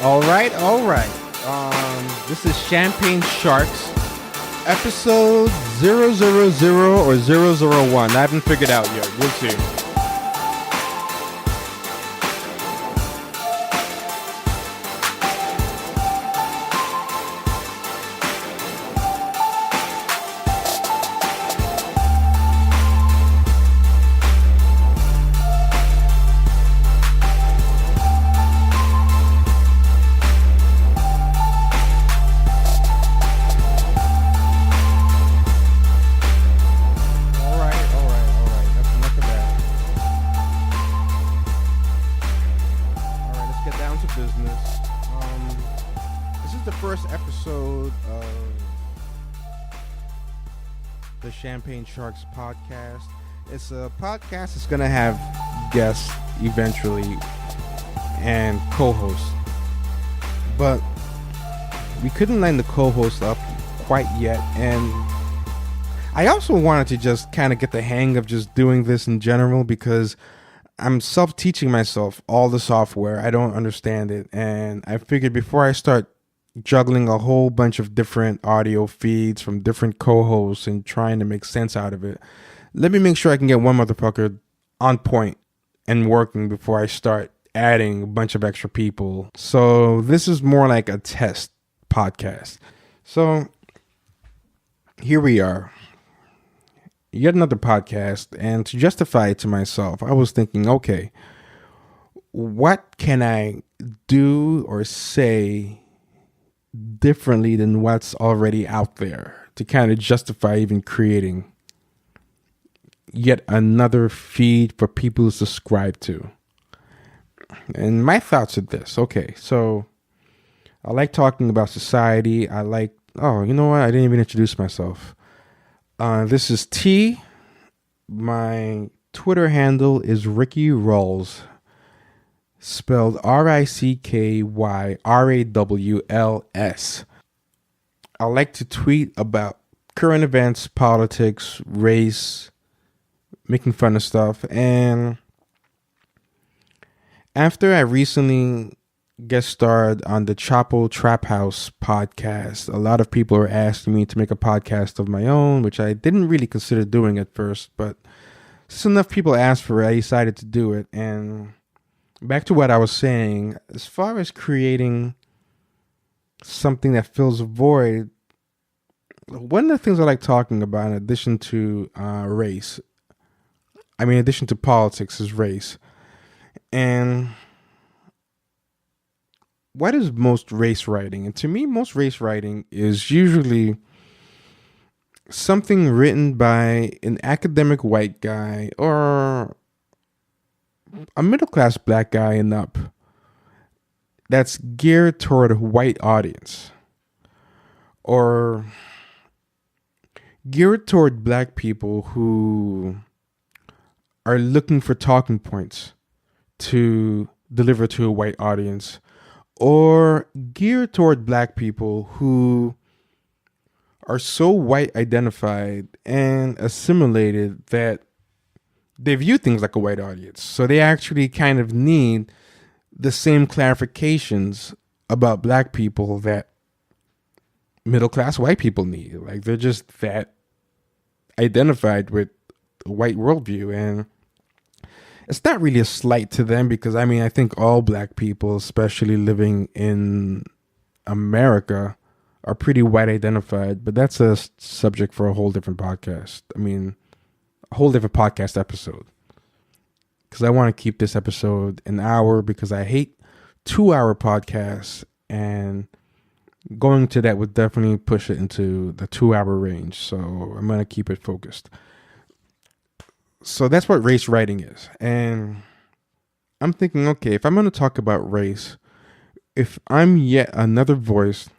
All right, all right. This is Champagne Sharks, episode 000 or 001. I haven't figured out yet. We'll see. All right. That's enough of that. All right, let's get down to business. This is the first episode of the Champagne Sharks podcast. It's a podcast that's going to have guests eventually and co-hosts. But we couldn't line the co-host up quite yet, and I also wanted to just kind of get the hang of just doing this in general because I'm self-teaching myself all the software. I don't understand it, and I figured before I start juggling a whole bunch of different audio feeds from different co-hosts and trying to make sense out of it, let me make sure I can get one motherfucker on point and working before I start adding a bunch of extra people. So this is more like a test podcast. So here we are, yet another podcast. And to justify it to myself, I was thinking, okay, what can I do or say differently than what's already out there to kind of justify even creating yet another feed for people to subscribe to? And my thoughts are this. Okay, so I like talking about society. Oh, you know what? I didn't even introduce myself. This is T. My Twitter handle is Ricky Rawls, spelled RICKYRAWLS. I like to tweet about current events, politics, race, making fun of stuff. And after I recently guest starred on the Chapo Trap House podcast, a lot of people are asking me to make a podcast of my own, which I didn't really consider doing at first, but since enough people asked for it, I decided to do it. And back to what I was saying, as far as creating something that fills a void, one of the things I like talking about in addition to in addition to politics, is race. And what is most race writing? And to me, most race writing is usually something written by an academic white guy or a middle-class black guy and up that's geared toward a white audience, or geared toward black people who are looking for talking points to deliver to a white audience, or geared toward black people who are so white identified and assimilated that they view things like a white audience. So they actually kind of need the same clarifications about black people that middle-class white people need. Like, they're just that identified with the white worldview. And it's not really a slight to them because, I think all black people, especially living in America, are pretty white identified. But that's a subject for a whole different podcast. A whole different podcast episode. Because I want to keep this episode an hour because I hate 2-hour podcasts. And going to that would definitely push it into the 2-hour range. So I'm going to keep it focused. So that's what race writing is. And I'm thinking, okay, if I'm going to talk about race, if I'm yet another voice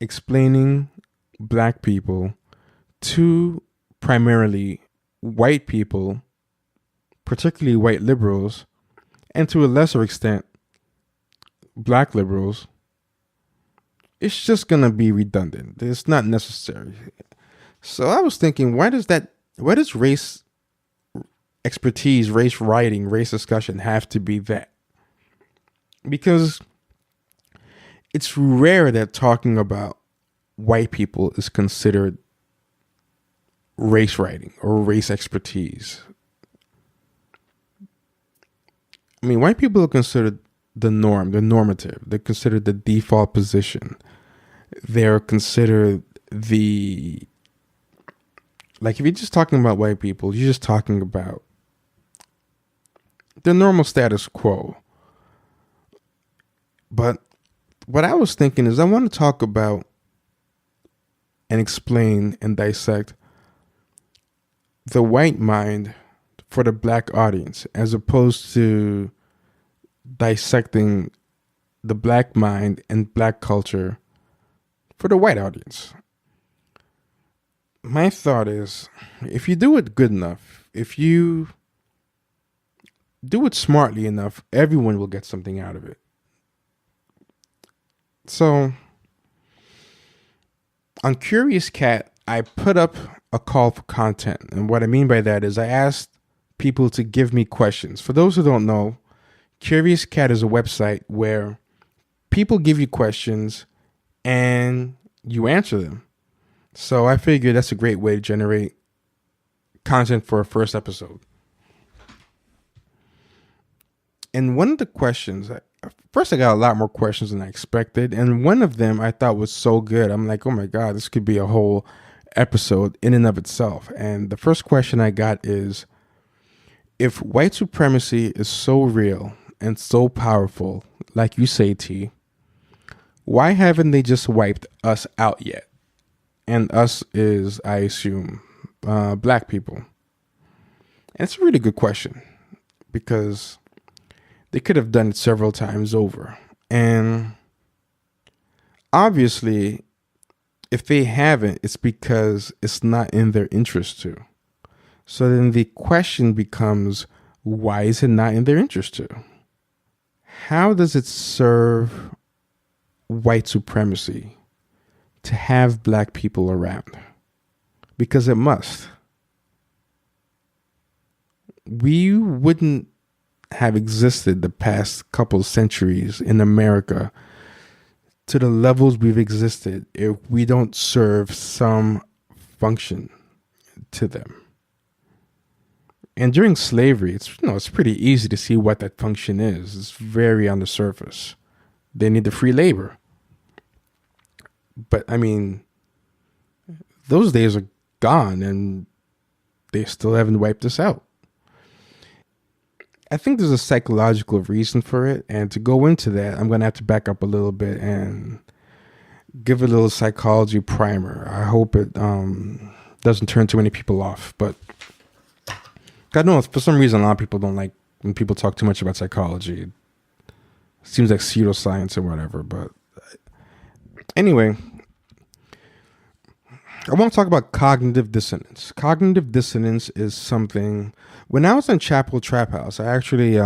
explaining black people to primarily white people, particularly white liberals, and to a lesser extent, black liberals, it's just going to be redundant. It's not necessary. So I was thinking, why does race expertise, race writing, race discussion have to be that? Because it's rare that talking about white people is considered race writing or race expertise. I mean, white people are considered the norm, the normative. They're considered the default position. They're considered like if you're just talking about white people, you're just talking about the normal status quo. But what I was thinking is I want to talk about and explain and dissect the white mind for the black audience, as opposed to dissecting the black mind and black culture for the white audience. My thought is, if you do it good enough, if you do it smartly enough, everyone will get something out of it. So, on Curious Cat, I put up a call for content. And what I mean by that is I asked people to give me questions. For those who don't know, Curious Cat is a website where people give you questions and you answer them. So I figured that's a great way to generate content for a first episode. And one of the questions, first I got a lot more questions than I expected. And one of them I thought was so good. I'm like, oh my God, this could be a whole episode in and of itself. And the first question I got is, if white supremacy is so real and so powerful, like you say, T, why haven't they just wiped us out yet? And us is, I assume, black people. And it's a really good question because they could have done it several times over. And obviously, if they haven't, it's because it's not in their interest to. So then the question becomes, why is it not in their interest to? How does it serve white supremacy to have black people around? Because it must. We wouldn't have existed the past couple centuries in America to the levels we've existed if we don't serve some function to them. And during slavery, it's pretty easy to see what that function is. It's very on the surface. They need the free labor. But I mean, those days are gone and they still haven't wiped us out. I think there's a psychological reason for it. And to go into that, I'm going to have to back up a little bit and give a little psychology primer. I hope it doesn't turn too many people off. But God knows, for some reason, a lot of people don't like when people talk too much about psychology. It seems like pseudoscience or whatever. But anyway, I want to talk about cognitive dissonance. Cognitive dissonance is something. When I was in Chapel Trap House, I actually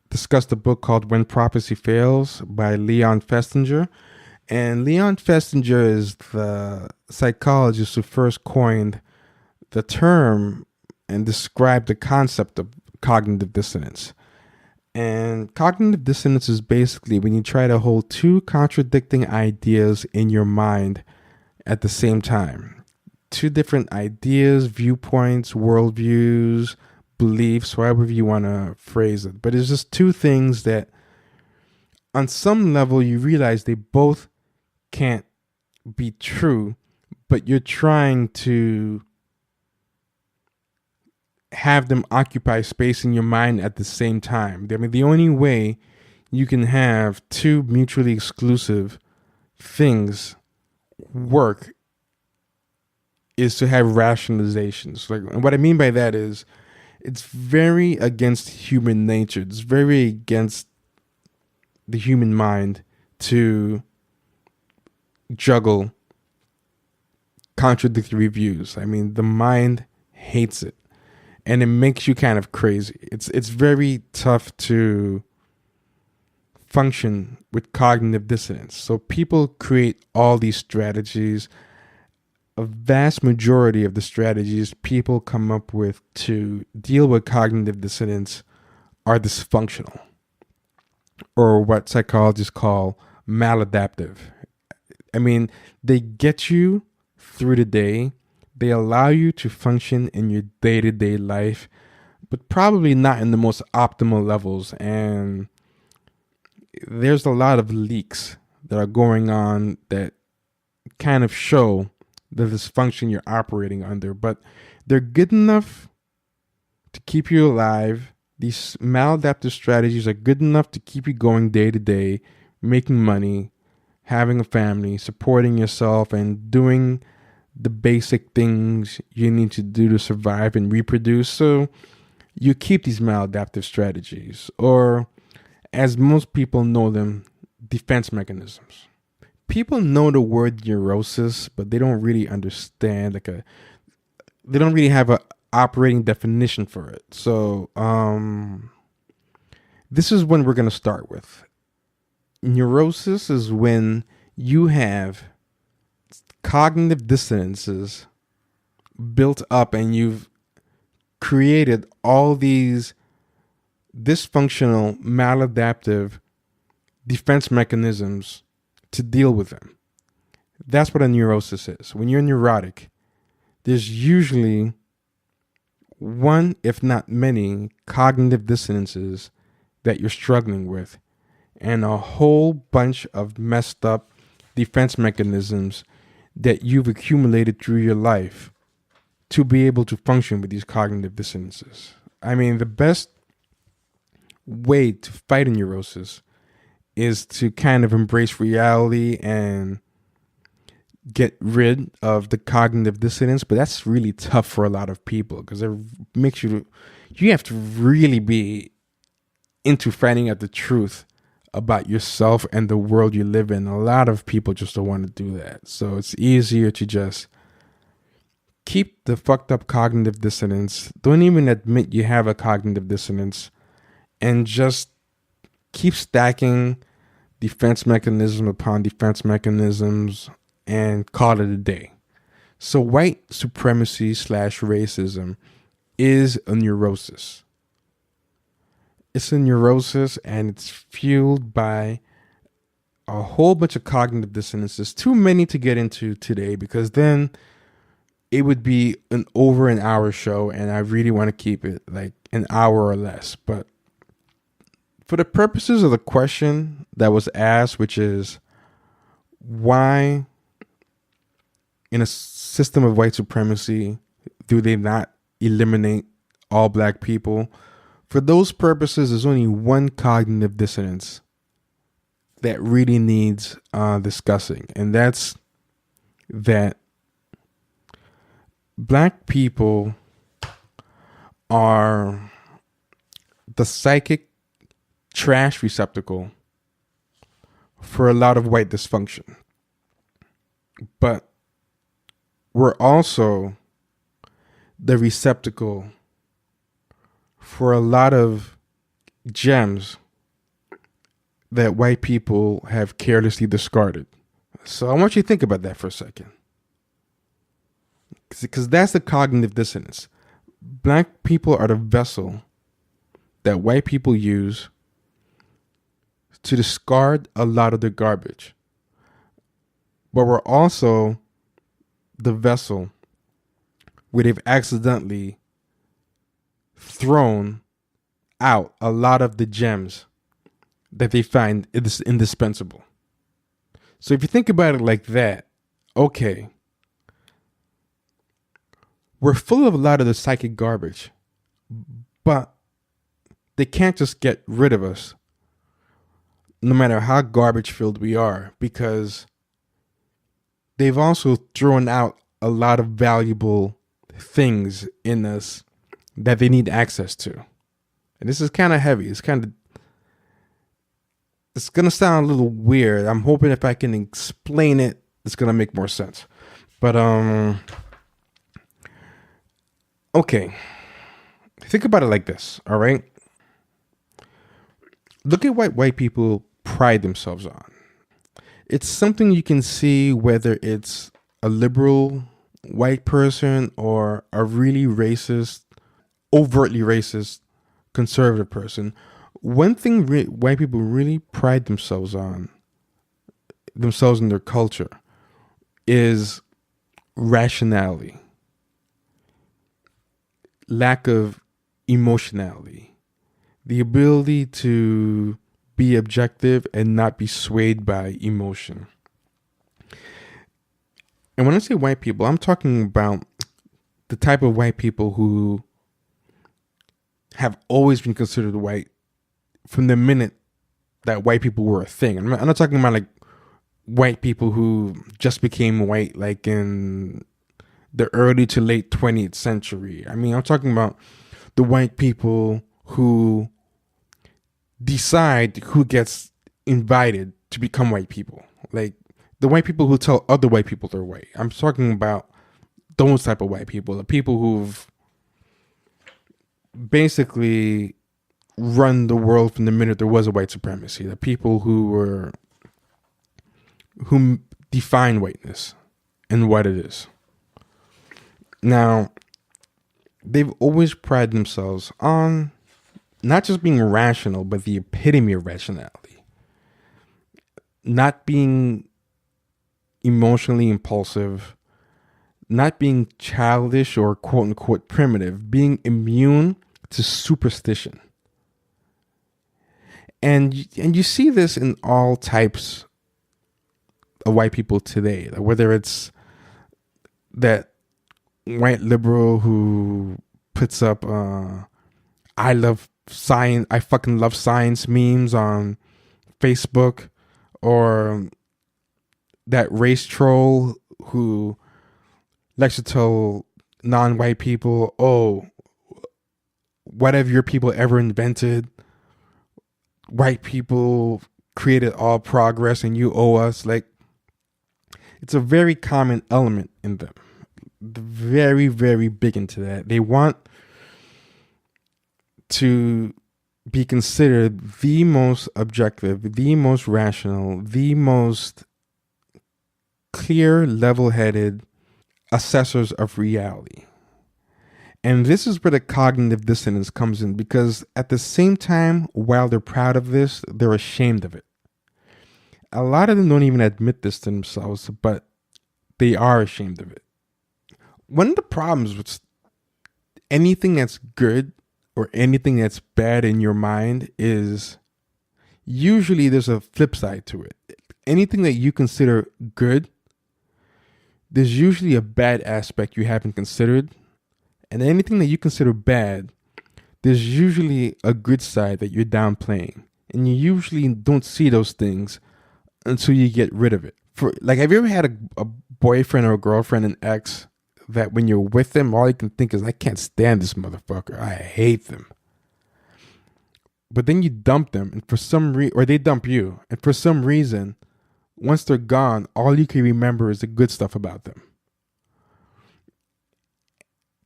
discussed a book called When Prophecy Fails by Leon Festinger. And Leon Festinger is the psychologist who first coined the term and described the concept of cognitive dissonance. And cognitive dissonance is basically when you try to hold two contradicting ideas in your mind at the same time. Two different ideas, viewpoints, worldviews, beliefs, however you want to phrase it. But it's just two things that on some level you realize they both can't be true, but you're trying to have them occupy space in your mind at the same time. I mean, the only way you can have two mutually exclusive things work is to have rationalizations. And what I mean by that is it's very against human nature. It's very against the human mind to juggle contradictory views. I mean, the mind hates it. And it makes you kind of crazy. It's very tough to function with cognitive dissonance. So people create all these strategies. A vast majority of the strategies people come up with to deal with cognitive dissonance are dysfunctional, or what psychologists call maladaptive. I mean, they get you through the day. They allow you to function in your day-to-day life, but probably not in the most optimal levels. And there's a lot of leaks that are going on that kind of show the dysfunction you're operating under, but they're good enough to keep you alive. These maladaptive strategies are good enough to keep you going day to day, making money, having a family, supporting yourself, and doing the basic things you need to do to survive and reproduce. So you keep these maladaptive strategies, or as most people know them, defense mechanisms. People know the word neurosis, but they don't really understand they don't really have a operating definition for it. So this is when we're going to start with. Neurosis is when you have cognitive dissonances built up and you've created all these dysfunctional, maladaptive defense mechanisms to deal with them. That's what a neurosis is. When you're neurotic, there's usually one, if not many, cognitive dissonances that you're struggling with, and a whole bunch of messed up defense mechanisms that you've accumulated through your life to be able to function with these cognitive dissonances. I mean, the best way to fight a neurosis is to kind of embrace reality and get rid of the cognitive dissonance, but that's really tough for a lot of people because it makes you have to really be into finding out the truth about yourself and the world you live in. A lot of people just don't want to do that. So it's easier to just keep the fucked up cognitive dissonance. Don't even admit you have a cognitive dissonance and just keep stacking defense mechanism upon defense mechanisms and call it a day. So white supremacy / racism is a neurosis. It's a neurosis, and it's fueled by a whole bunch of cognitive dissonances. Too many to get into today because then it would be an over an hour show, and I really want to keep it like an hour or less. But for the purposes of the question that was asked, which is why in a system of white supremacy do they not eliminate all black people? For those purposes, there's only one cognitive dissonance that really needs discussing, and that's that black people are the psychic trash receptacle for a lot of white dysfunction. But we're also the receptacle for a lot of gems that white people have carelessly discarded. So I want you to think about that for a second. Because that's the cognitive dissonance. Black people are the vessel that white people use to discard a lot of their garbage. But we're also the vessel where they've accidentally thrown out a lot of the gems that they find is indispensable. So if you think about it like that, okay, we're full of a lot of the psychic garbage, but they can't just get rid of us no matter how garbage filled we are, because they've also thrown out a lot of valuable things in us that they need access to. And this is kind of heavy. It's going to sound a little weird. I'm hoping if I can explain it, it's going to make more sense. But, okay. Think about it like this, all right? Look at what white people pride themselves on. It's something you can see whether it's a liberal white person or a really racist, overtly racist, conservative person. One thing white people really pride themselves on themselves and their culture is rationality, lack of emotionality, the ability to be objective and not be swayed by emotion. And when I say white people, I'm talking about the type of white people who have always been considered white from the minute that white people were a thing. I'm not talking about like white people who just became white like in the early to late 20th century. I mean, I'm talking about the white people who decide who gets invited to become white people. Like the white people who tell other white people they're white. I'm talking about those type of white people, the people who've basically run the world from the minute there was a white supremacy, the people who define whiteness and what it is. Now, they've always prided themselves on not just being rational, but the epitome of rationality. Not being emotionally impulsive, not being childish or quote unquote primitive, being immune to superstition. And you see this in all types of white people today, whether it's that white liberal who puts up I love science, I fucking love science memes on Facebook, or that race troll who likes to tell non-white people, oh, what have your people ever invented? White people created all progress and you owe us. Like, it's a very common element in them. Very, very big into that. They want to be considered the most objective, the most rational, the most clear, level-headed assessors of reality. And this is where the cognitive dissonance comes in, because at the same time, while they're proud of this, they're ashamed of it. A lot of them don't even admit this to themselves, but they are ashamed of it. One of the problems with anything that's good or anything that's bad in your mind is usually there's a flip side to it. Anything that you consider good, there's usually a bad aspect you haven't considered. And anything that you consider bad, there's usually a good side that you're downplaying. And you usually don't see those things until you get rid of it. Have you ever had a boyfriend or a girlfriend, an ex, that when you're with them, all you can think is, I can't stand this motherfucker. I hate them. But then you dump them, and for some reason, or they dump you, and for some reason, once they're gone, all you can remember is the good stuff about them.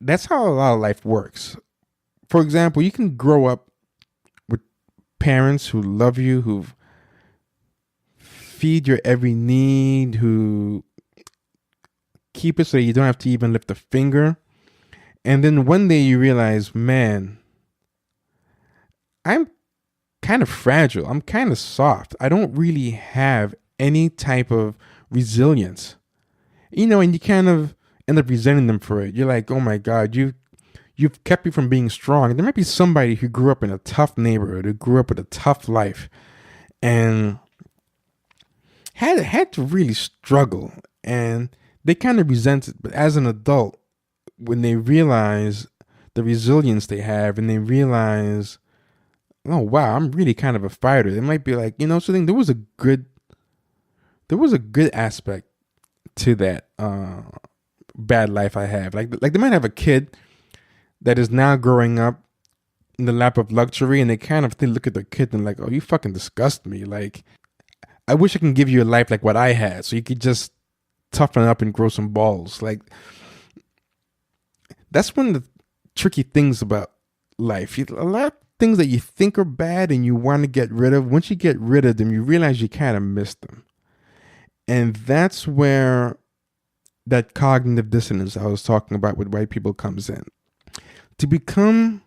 That's how a lot of life works. For example, you can grow up with parents who love you, who feed your every need, who keep it so you don't have to even lift a finger. And then one day you realize, man, I'm kind of fragile. I'm kind of soft. I don't really have any type of resilience. And you kind of end up resenting them for it. You're like, oh my God, you've kept me from being strong. And there might be somebody who grew up in a tough neighborhood, who grew up with a tough life, and had to really struggle. And they kind of resent it. But as an adult, when they realize the resilience they have, and they realize, oh wow, I'm really kind of a fighter, they might be like, something. There was a good aspect to that bad life I have. Like they might have a kid that is now growing up in the lap of luxury, and they look at their kid and like, oh, you fucking disgust me. Like, I wish I can give you a life like what I had, so you could just toughen up and grow some balls. Like, that's one of the tricky things about life. A lot of things that you think are bad and you want to get rid of, once you get rid of them, you realize you kind of miss them. And that's where that cognitive dissonance I was talking about with white people comes in. To become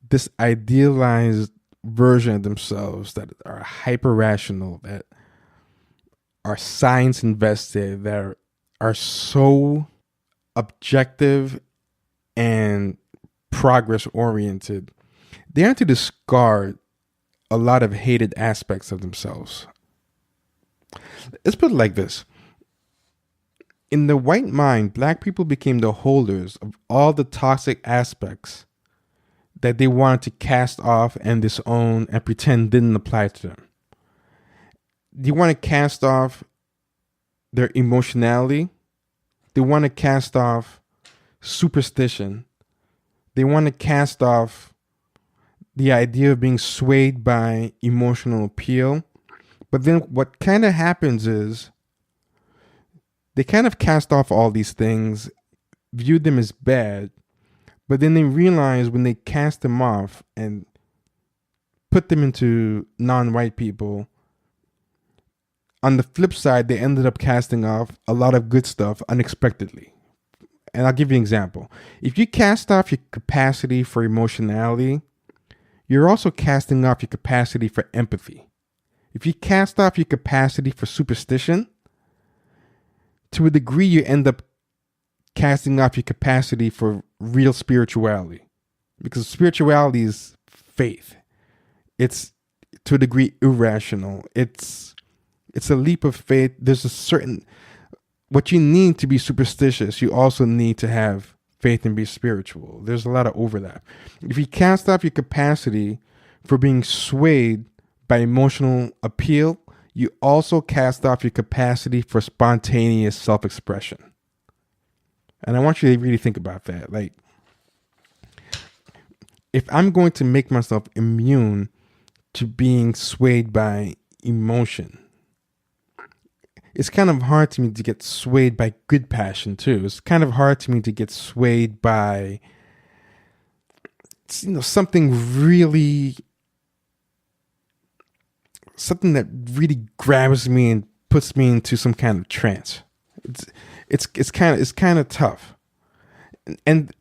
this idealized version of themselves that are hyper rational, that are science invested, that are so objective and progress oriented, they have to discard a lot of hated aspects of themselves. Let's put it like this. In the white mind, black people became the holders of all the toxic aspects that they wanted to cast off and disown and pretend didn't apply to them. They want to cast off their emotionality. They want to cast off superstition. They want to cast off the idea of being swayed by emotional appeal. But then what kind of happens is they kind of cast off all these things, view them as bad, but then they realize when they cast them off and put them into non-white people, on the flip side, they ended up casting off a lot of good stuff unexpectedly. And I'll give you an example. If you cast off your capacity for emotionality, you're also casting off your capacity for empathy. If you cast off your capacity for superstition, to a degree, you end up casting off your capacity for real spirituality. Because spirituality is faith. It's, to a degree, irrational. It's a leap of faith. There's a certain, what you need to be superstitious, you also need to have faith and be spiritual. There's a lot of overlap. If you cast off your capacity for being swayed by emotional appeal, you also cast off your capacity for spontaneous self-expression. And I want you to really think about that. Like, if I'm going to make myself immune to being swayed by emotion, it's kind of hard to me to get swayed by good passion too. It's kind of hard to me to get swayed by, something that really grabs me and puts me into some kind of trance. It's kind of tough. And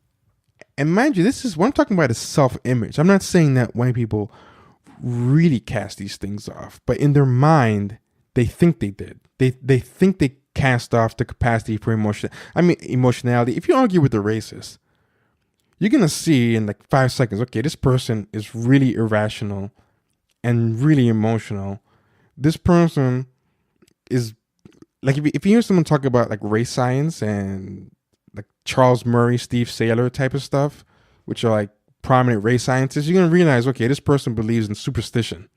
mind you, this is what I'm talking about is self-image. I'm not saying that white people really cast these things off, but in their mind, they think they did. They think they cast off the capacity for emotionality. If you argue with a racist, you're going to see in like 5 seconds, okay, this person is really irrational and really emotional. This person is like, if you hear someone talk about like race science and like Charles Murray, Steve Saylor type of stuff, which are like prominent race scientists, you're going to realize, okay, this person believes in superstition.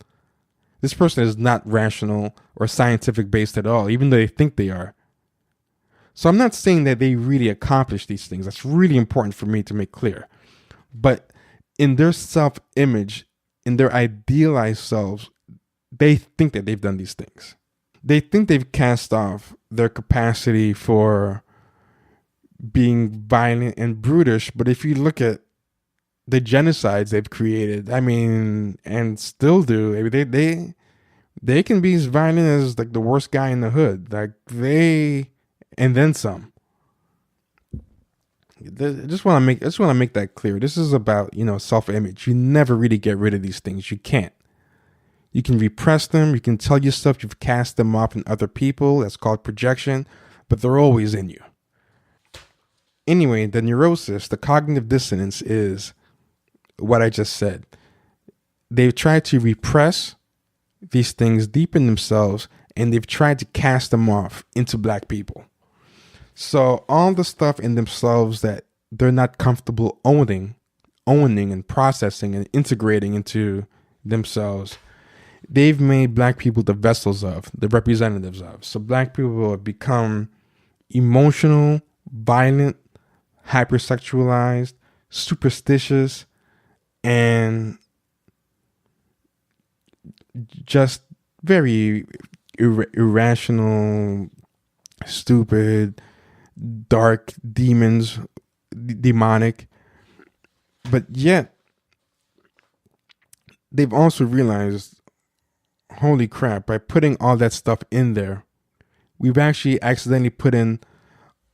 This person is not rational or scientific based at all, even though they think they are. So I'm not saying that they really accomplish these things. That's really important for me to make clear. But in their self-image, in their idealized selves, they think that they've done these things. They think they've cast off their capacity for being violent and brutish. But if you look at the genocides they've created, and still do, they can be as violent as like the worst guy in the hood. And then some. I just want to make that clear. This is about, self-image. You never really get rid of these things. You can't. You can repress them. You can tell yourself you've cast them off in other people. That's called projection, but they're always in you. Anyway, the neurosis, the cognitive dissonance is what I just said. They've tried to repress these things deep in themselves, and they've tried to cast them off into black people. So all the stuff in themselves that they're not comfortable owning and processing and integrating into themselves, they've made black people the vessels of, the representatives of. So black people have become emotional, violent, hypersexualized, superstitious, and just very irrational, stupid, dark demons, demonic. But yet, they've also realized, holy crap, by putting all that stuff in there, we've actually accidentally put in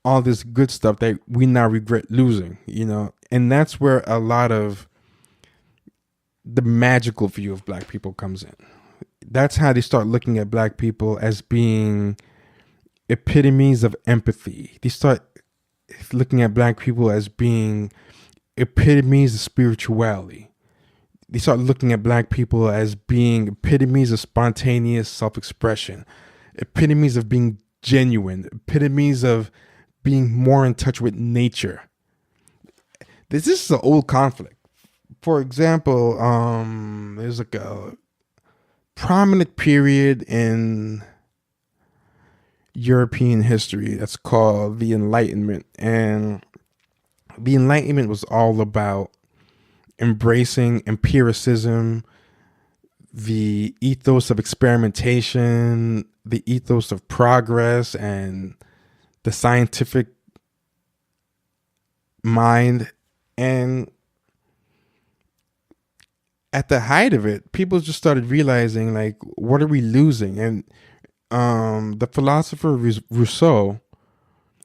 all this good stuff that we now regret losing, and that's where a lot of the magical view of black people comes in. That's how they start looking at black people as being epitomes of empathy. They start looking at black people as being epitomes of spirituality. They start looking at black people as being epitomes of spontaneous self-expression, epitomes of being genuine, epitomes of being more in touch with nature. This is an old conflict. For example, there's like a prominent period in European history that's called the Enlightenment. And the Enlightenment was all about embracing empiricism, the ethos of experimentation, the ethos of progress, and the scientific mind. And at the height of it, people just started realizing, like, what are we losing? And the philosopher Rousseau,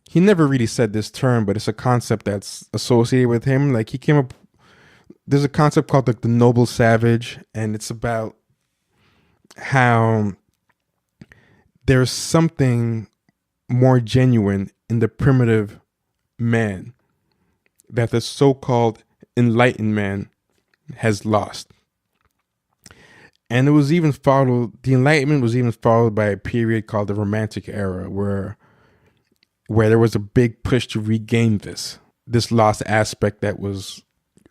he never really said this term, but it's a concept that's associated with him. Like, he came up, there's a concept called like the noble savage, and it's about how there's something more genuine in the primitive man that the so-called enlightened man has lost. And it was even followed, the Enlightenment was even followed by a period called the Romantic Era, where there was a big push to regain this lost aspect that was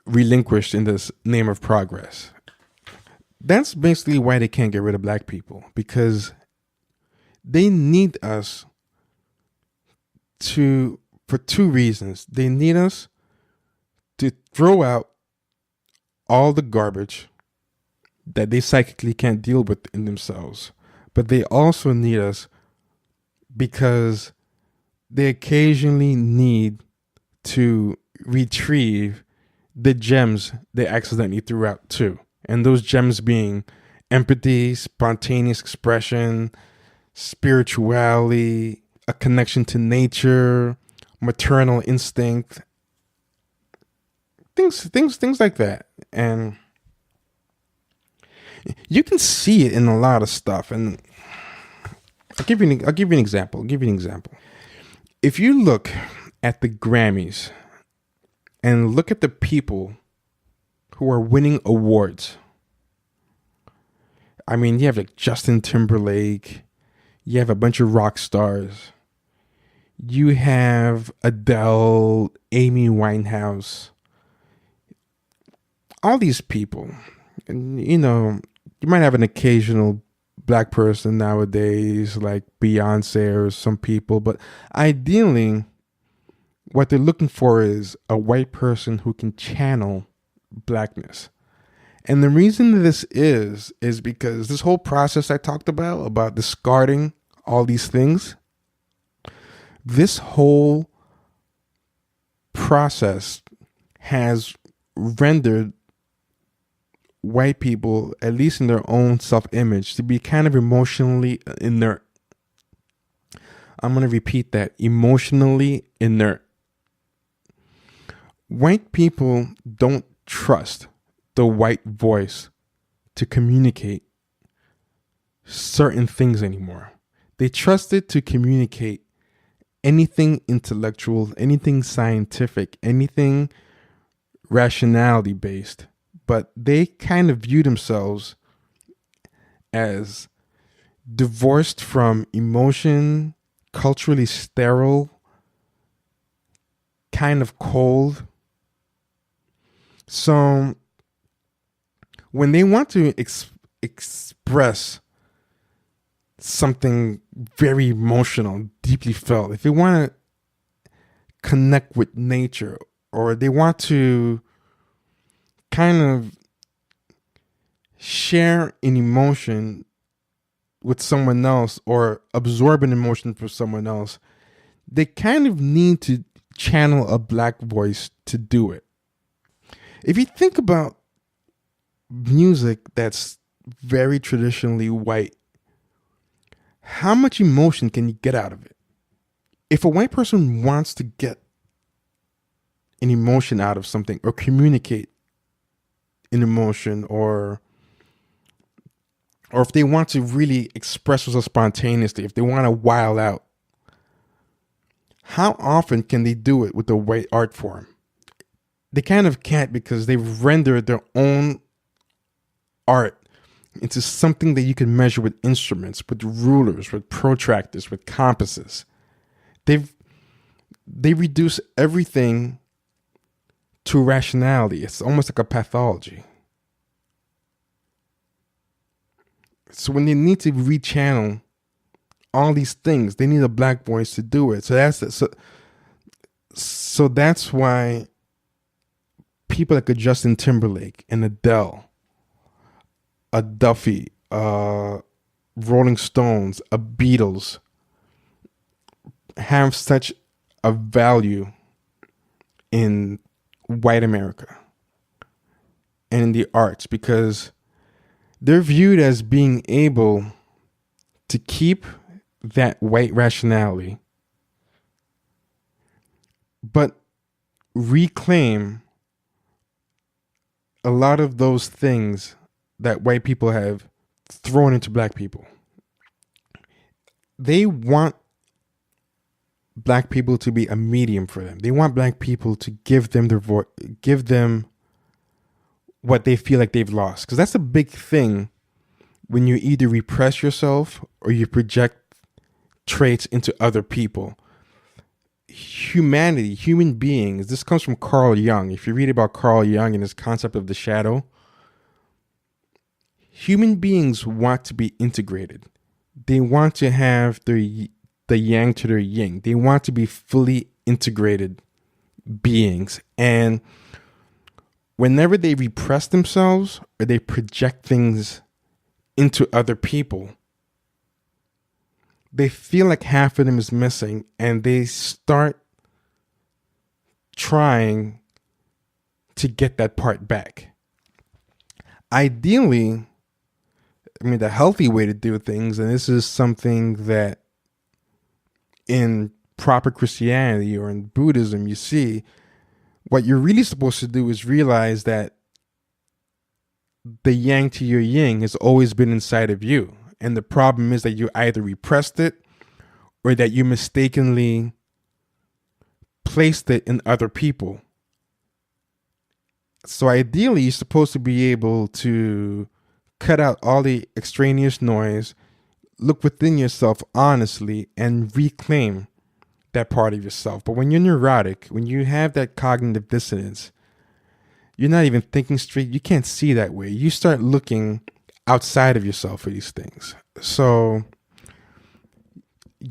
relinquished in this name of progress. That's basically why they can't get rid of black people, because they need us for two reasons. They need us to throw out all the garbage that they psychically can't deal with in themselves. But they also need us because they occasionally need to retrieve the gems they accidentally threw out too. And those gems being empathy, spontaneous expression, spirituality, a connection to nature, maternal instinct, things like that. And you can see it in a lot of stuff. And I'll give you an example. If you look at the Grammys and look at the people who are winning awards, I mean, you have like Justin Timberlake, you have a bunch of rock stars, you have Adele, Amy Winehouse, all these people. And, you know, you might have an occasional black person nowadays, like Beyonce or some people, but ideally, what they're looking for is a white person who can channel blackness. And the reason this is because this whole process I talked about discarding all these things, this whole process has rendered white people, at least in their own self-image, to be kind of emotionally inert. I'm going to repeat that. Emotionally inert. White people don't trust the white voice to communicate certain things anymore. They trust it to communicate anything intellectual, anything scientific, anything rationality based. But they kind of view themselves as divorced from emotion, culturally sterile, kind of cold. So when they want to express something very emotional, deeply felt, if they want to connect with nature, or they want to kind of share an emotion with someone else or absorb an emotion from someone else, they kind of need to channel a black voice to do it. If you think about music that's very traditionally white, how much emotion can you get out of it? If a white person wants to get an emotion out of something or communicate an emotion or or if they want to really express themselves spontaneously, if they want to wild out, how often can they do it with the white art form? They kind of can't, because they've rendered their own art into something that you can measure with instruments, with rulers, with protractors, with compasses. They reduce everything to rationality. It's almost like a pathology. So when they need to rechannel all these things, they need a black voice to do it. So that's why people like a Justin Timberlake and Adele, a Duffy, Rolling Stones, a Beatles have such a value in white America and in the arts, because they're viewed as being able to keep that white rationality, but reclaim a lot of those things that white people have thrown into black people. They want black people to be a medium for them. They want black people to give them their voice, give them what they feel like they've lost. Because that's a big thing when you either repress yourself or you project traits into other people. Humanity, human beings, this comes from Carl Jung. If you read about Carl Jung and his concept of the shadow, human beings want to be integrated. They want to have the yang to their yin. They want to be fully integrated beings. And whenever they repress themselves or they project things into other people, they feel like half of them is missing, and they start trying to get that part back. Ideally, the healthy way to do things, and this is something that in proper Christianity or in Buddhism you see, what you're really supposed to do is realize that the yang to your yin has always been inside of you. And the problem is that you either repressed it or that you mistakenly placed it in other people. So ideally, you're supposed to be able to cut out all the extraneous noise, look within yourself honestly, and reclaim that part of yourself. But when you're neurotic, when you have that cognitive dissonance, you're not even thinking straight. You can't see that way. You start looking outside of yourself for these things. So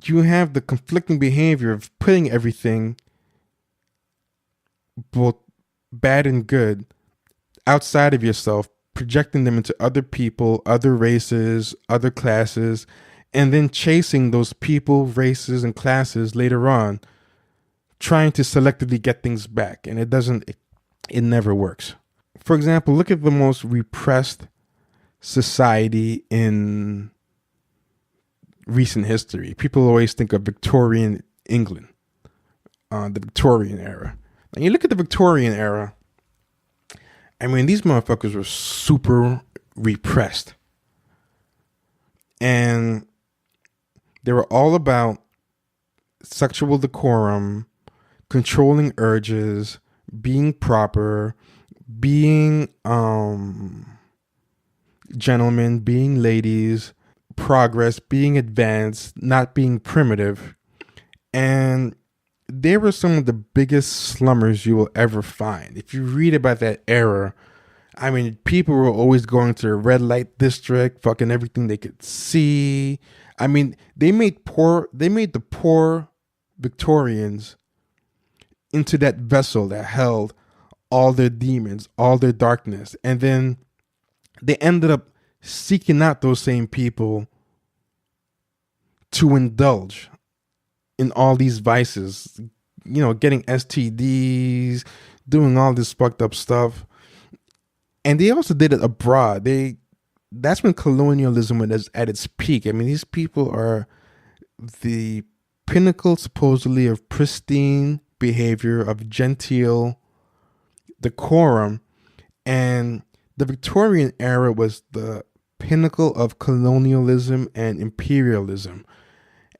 you have the conflicting behavior of putting everything, both bad and good, outside of yourself, projecting them into other people, other races, other classes, and then chasing those people, races, and classes later on, trying to selectively get things back. And it never works. For example, look at the most repressed society in recent history. People always think of Victorian England, the Victorian era. And you look at the Victorian era, these motherfuckers were super repressed. And they were all about sexual decorum, controlling urges, being proper, being gentlemen, being ladies, progress, being advanced, not being primitive. And they were some of the biggest slummers you will ever find. If you read about that era, people were always going to the red light district, fucking everything they could see. They made the poor Victorians into that vessel that held all their demons, all their darkness. And then they ended up seeking out those same people to indulge in all these vices, getting STDs, doing all this fucked up stuff. And they also did it abroad. That's when colonialism was at its peak. These people are the pinnacle, supposedly, of pristine behavior, of genteel decorum. And the Victorian era was the pinnacle of colonialism and imperialism.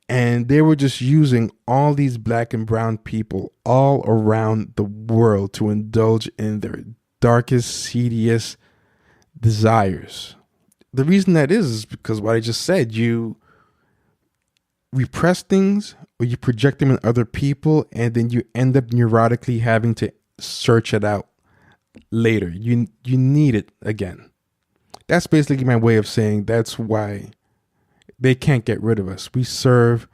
And they were just using all these black and brown people all around the world to indulge in their darkest, seediest desires. The reason that is because what I just said, you repress things or you project them in other people, and then you end up neurotically having to search it out later. You need it again. That's basically my way of saying that's why they can't get rid of us. We serve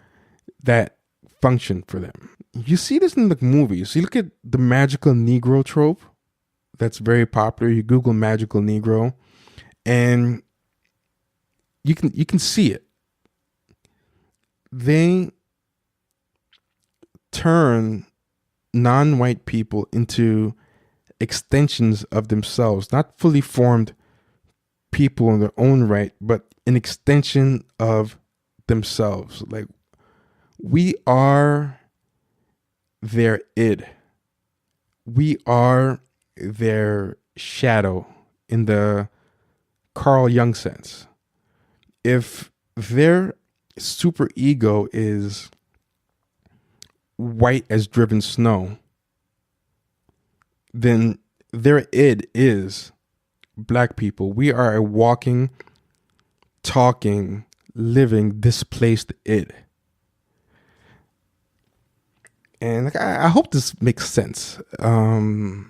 that function for them. You see this in the movies. You look at the magical Negro trope that's very popular. You Google magical Negro and you can see it. They turn non-white people into extensions of themselves, not fully formed people in their own right, but an extension of themselves. Like, we are their id. We are their shadow in the Carl Jung sense. If their super ego is white as driven snow, then their id is black people. We are a walking, talking, living, displaced id. And I hope this makes sense. Because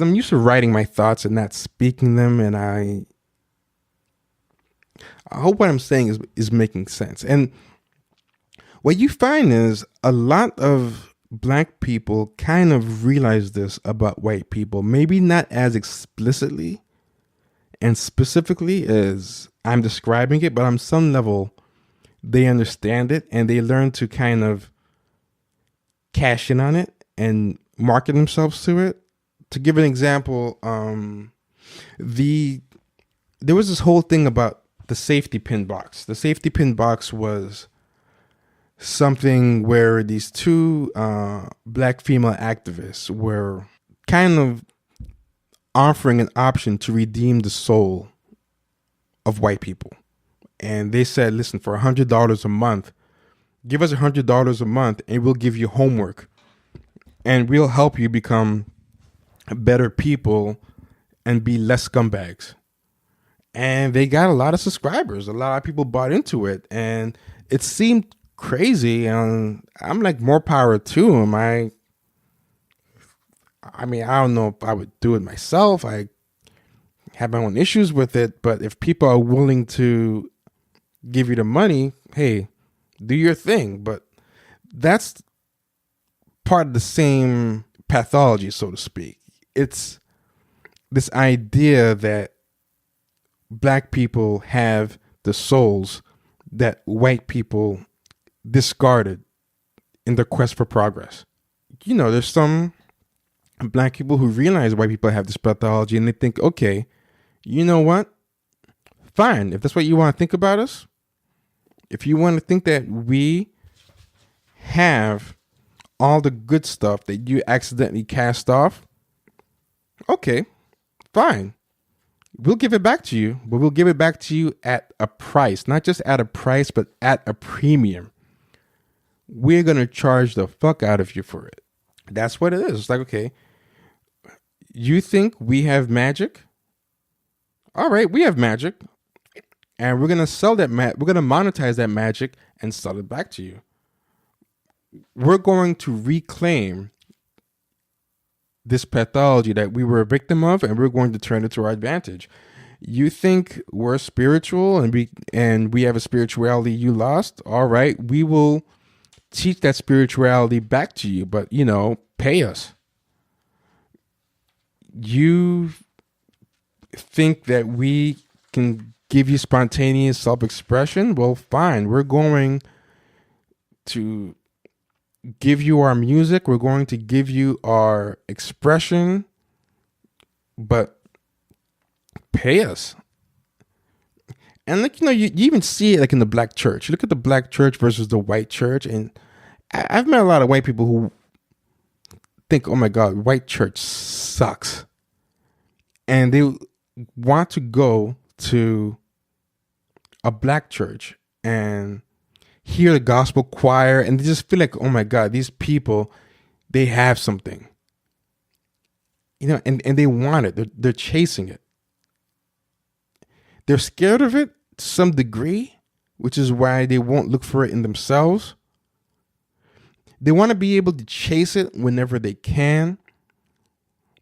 I'm used to writing my thoughts and not speaking them. And I hope what I'm saying is making sense. And what you find is a lot of black people kind of realize this about white people. Maybe not as explicitly and specifically as I'm describing it, but on some level, they understand it and they learn to kind of cash in on it and market themselves to it. To give an example, there was this whole thing about the safety pin box. The safety pin box was something where these two black female activists were kind of offering an option to redeem the soul of white people. And they said, listen, for $100 a month, give us $100 a month and we'll give you homework and we'll help you become better people and be less scumbags. And they got a lot of subscribers. A lot of people bought into it and it seemed crazy. And I'm like, more power to them. I mean, I don't know if I would do it myself. I have my own issues with it. But if people are willing to give you the money, hey, do your thing. But that's part of the same pathology, so to speak. It's this idea that black people have the souls that white people discarded in their quest for progress. You know, there's some black people who realize white people have this pathology and they think, okay, you know what? Fine. If that's what you want to think about us, if you want to think that we have all the good stuff that you accidentally cast off, okay, fine. We'll give it back to you, but we'll give it back to you at a price, not just at a price, but at a premium. We're going to charge the fuck out of you for it. That's what it is. It's like, okay, you think we have magic? All right, we have magic. And we're going to sell that we're going to monetize that magic and sell it back to you. We're going to reclaim this pathology that we were a victim of, and we're going to turn it to our advantage. You think we're spiritual and we have a spirituality you lost? All right, we will teach that spirituality back to you, but pay us. You think that we can give you spontaneous self-expression? Well, fine. We're going to give you our music. We're going to give you our expression, but pay us. And you even see it like in the black church. You look at the black church versus the white church, and I've met a lot of white people who think, oh my God, white church sucks. And they want to go to a black church and hear the gospel choir, and they just feel like, oh my God, these people, they have something, and they want it. They're chasing it. They're scared of it to some degree, which is why they won't look for it in themselves. They want to be able to chase it whenever they can,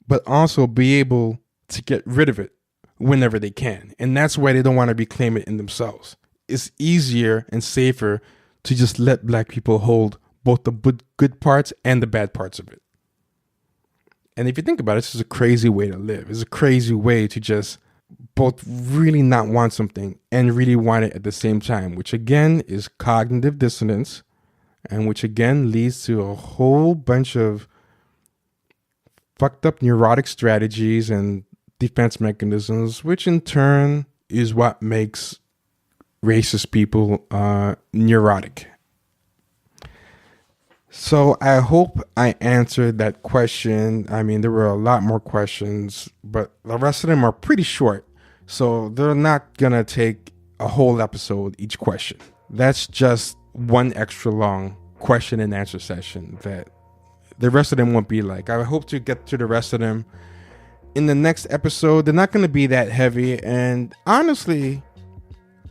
but also be able to get rid of it whenever they can. And that's why they don't want to reclaim it in themselves. It's easier and safer to just let black people hold both the good parts and the bad parts of it. And if you think about it, this is a crazy way to live. It's a crazy way to just both really not want something and really want it at the same time, which again is cognitive dissonance, and which again leads to a whole bunch of fucked up neurotic strategies and defense mechanisms, which in turn is what makes racist people neurotic. So I hope I answered that question. I mean, there were a lot more questions, but the rest of them are pretty short. So they're not going to take a whole episode each question. That's just one extra long question and answer session that the rest of them won't be like. I hope to get to the rest of them in the next episode. They're not going to be that heavy. And honestly,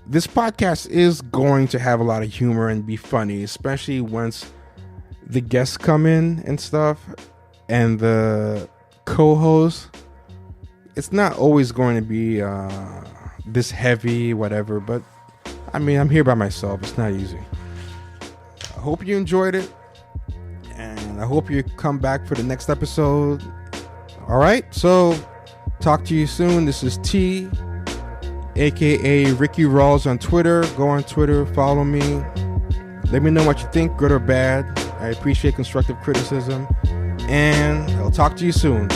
this podcast is going to have a lot of humor and be funny, especially once the guests come in and stuff, and the co-host. It's not always going to be this heavy, whatever, but I mean, I'm here by myself. It's not easy. I hope you enjoyed it, and I hope you come back for the next episode. All right, so talk to you soon. This is T, aka Ricky Rawls on Twitter. Go on Twitter, follow me. Let me know what you think, good or bad. I appreciate constructive criticism, and I'll talk to you soon.